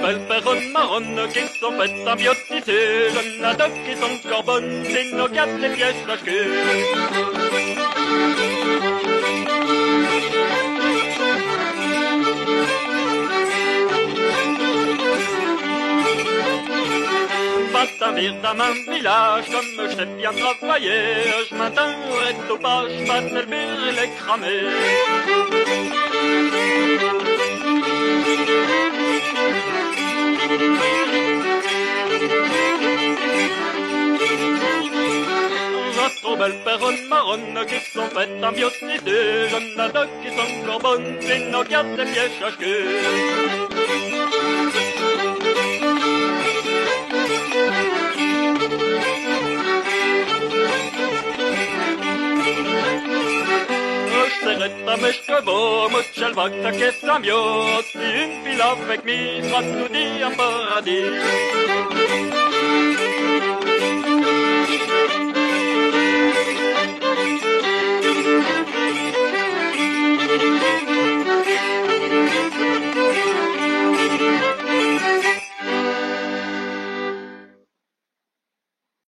Belles perronnes marronnes qui sont faites en biotisé, j'en ai deux qui sont encore bonnes, c'est nos quatre les pièces d'achevées. Va-t'en-vir dans un village, comme je sais bien travailler, je m'attendrai au pas, je m'attendrai les cramer. Trop belles perronnes marronnes qui sont faites en biotisé, j'en ai deux qui sont encore bonnes, c'est nos quatre les pièces d'achevées. Serré ta mes chevaux, mucha vaca que s'ambiance, si une fille avec mi, sera tout dit en paradis.